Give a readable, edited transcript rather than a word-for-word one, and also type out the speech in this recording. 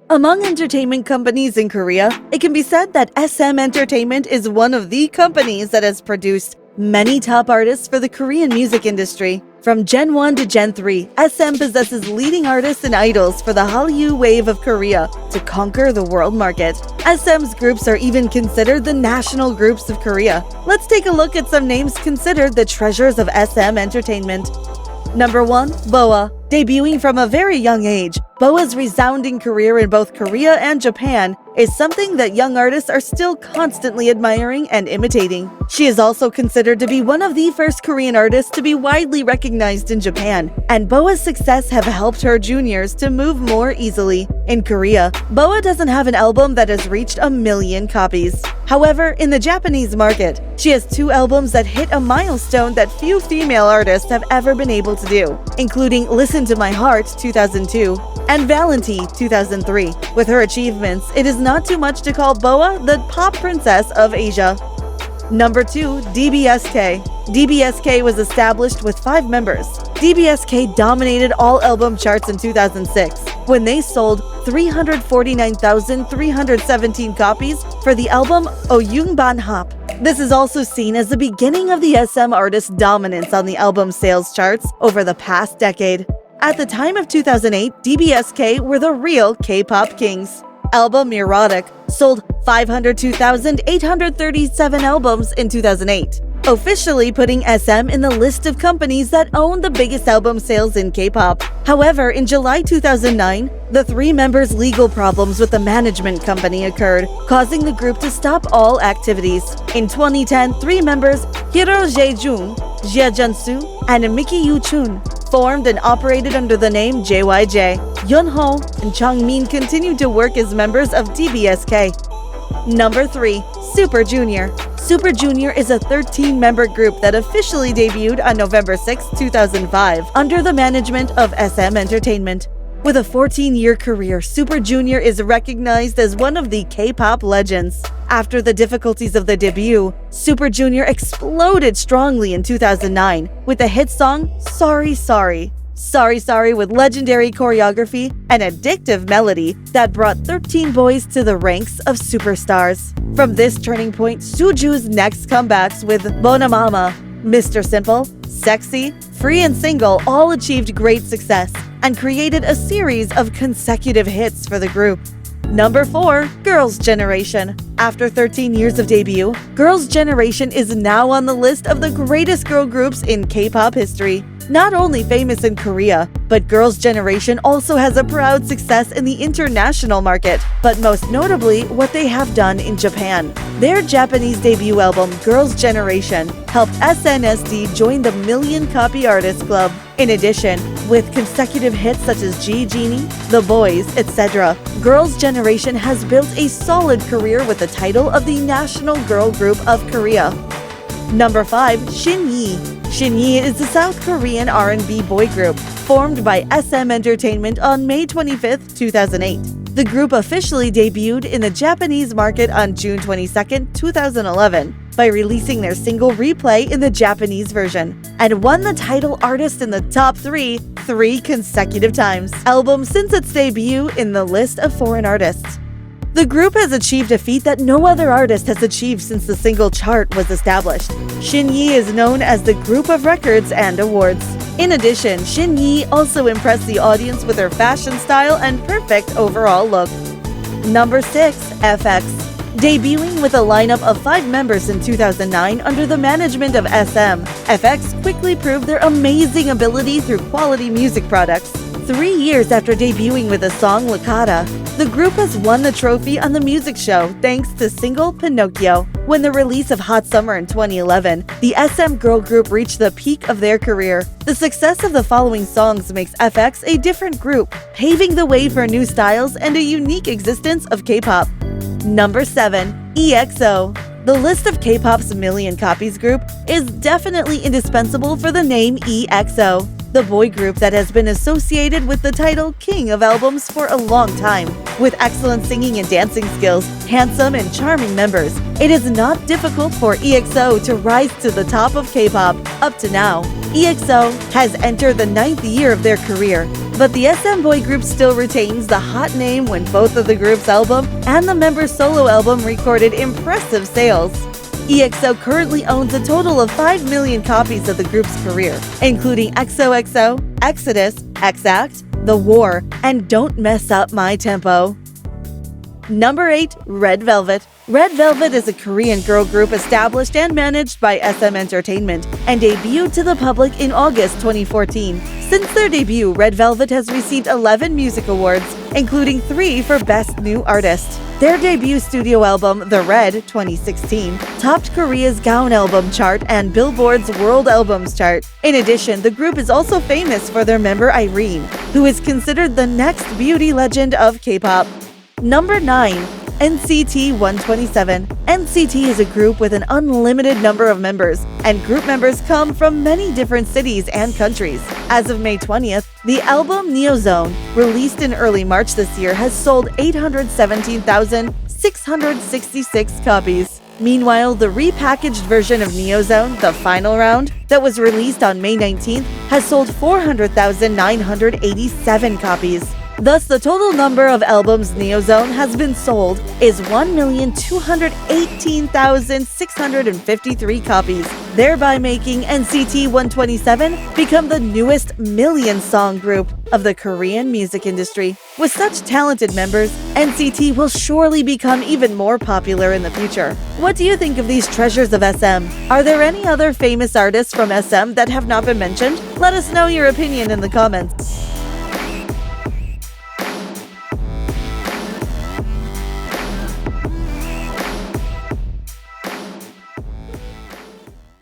Among entertainment companies in Korea, it can be said that SM Entertainment is one of the companies that has produced many top artists for the Korean music industry. From Gen 1 to Gen 3, SM possesses leading artists and idols for the Hallyu wave of Korea to conquer the world market. SM's groups are even considered the national groups of Korea. Let's take a look at some names considered the treasures of SM Entertainment. Number 1. BoA. Debuting from a very young age, BoA's resounding career in both Korea and Japan is something that young artists are still constantly admiring and imitating. She is also considered to be one of the first Korean artists to be widely recognized in Japan, and BoA's success have helped her juniors to move more easily. In Korea, BoA doesn't have an album that has reached 1 million copies. However, in the Japanese market, she has 2 albums that hit a milestone that few female artists have ever been able to do, including Listen to My Heart 2002 and Valentine 2003. With her achievements, it is not too much to call BoA the pop princess of Asia. Number 2. DBSK. DBSK was established with 5 members. DBSK dominated all album charts in 2006 when they sold 349,317 copies for the album Oyungban Hop. This is also seen as the beginning of the SM artist's dominance on the album sales charts over the past decade. At the time of 2008, DBSK were the real K-pop kings. Album Erotic sold 502,837 albums in 2008, officially putting SM in the list of companies that own the biggest album sales in K-pop. However, in July 2009, the 3 members' legal problems with the management company occurred, causing the group to stop all activities. In 2010, 3 members, Jaejoong, Junsu, and Mickey Yoo-chun, formed and operated under the name JYJ. Yoonho and Changmin continued to work as members of DBSK. Number 3. Super Junior. Super Junior is a 13-member group that officially debuted on November 6, 2005, under the management of SM Entertainment. With a 14-year career, Super Junior is recognized as one of the K-pop legends. After the difficulties of the debut, Super Junior exploded strongly in 2009 with the hit song Sorry Sorry. Sorry Sorry with legendary choreography and addictive melody that brought 13 boys to the ranks of superstars. From this turning point, Suju's next comebacks with Bonamama, Mr. Simple, Sexy, Free and Single all achieved great success and created a series of consecutive hits for the group. Number 4. Girls' Generation. After 13 years of debut, Girls' Generation is now on the list of the greatest girl groups in K-pop history. Not only famous in Korea, but Girls' Generation also has a proud success in the international market, but most notably what they have done in Japan. Their Japanese debut album, Girls' Generation, helped SNSD join the Million Copy Artists Club. In addition, with consecutive hits such as Genie, The Boys, etc., Girls' Generation has built a solid career with the title of the National Girl Group of Korea. Number 5. Shin Yi. Shin Yi is a South Korean R&B boy group formed by SM Entertainment on May 25, 2008. The group officially debuted in the Japanese market on June 22, 2011 by releasing their single Replay in the Japanese version, and won the title Artist in the Top 3 consecutive times. Album since its debut in the list of foreign artists. The group has achieved a feat that no other artist has achieved since the single chart was established. Shin Yi is known as the group of records and awards. In addition, Shin Yi also impressed the audience with her fashion style and perfect overall look. Number 6. FX. Debuting with a lineup of 5 members in 2009 under the management of SM, FX quickly proved their amazing ability through quality music products. 3 years after debuting with the song Lakata, the group has won the trophy on the music show thanks to single Pinocchio. When the release of Hot Summer in 2011, the SM girl group reached the peak of their career. The success of the following songs makes FX a different group, paving the way for new styles and a unique existence of K-pop. Number 7. EXO. The list of K-pop's Million Copies group is definitely indispensable for the name EXO, the boy group that has been associated with the title King of Albums for a long time. With excellent singing and dancing skills, handsome and charming members, it is not difficult for EXO to rise to the top of K-pop. Up to now, EXO has entered the 9th year of their career, But the SM boy group still retains the hot name when both of the group's album and the members' solo album recorded impressive sales. EXO currently owns a total of 5 million copies of the group's career, including XOXO, Exodus, X-Act, The War, and Don't Mess Up My Tempo. Number 8. Red Velvet. Red Velvet is a Korean girl group established and managed by SM Entertainment and debuted to the public in August 2014. Since their debut, Red Velvet has received 11 music awards, including 3 for Best New Artist. Their debut studio album, The Red 2016, topped Korea's Gaon Album chart and Billboard's World Albums chart. In addition, the group is also famous for their member Irene, who is considered the next beauty legend of K-pop. Number 9. NCT 127. NCT is a group with an unlimited number of members, and group members come from many different cities and countries. As of May 20th, the album Neozone, released in early March this year, has sold 817,666 copies. Meanwhile, the repackaged version of Neozone, The Final Round, that was released on May 19th, has sold 400,987 copies. Thus, the total number of albums Neozone has been sold is 1,218,653 copies, thereby making NCT 127 become the newest million-song group of the Korean music industry. With such talented members, NCT will surely become even more popular in the future. What do you think of these treasures of SM? Are there any other famous artists from SM that have not been mentioned? Let us know your opinion in the comments.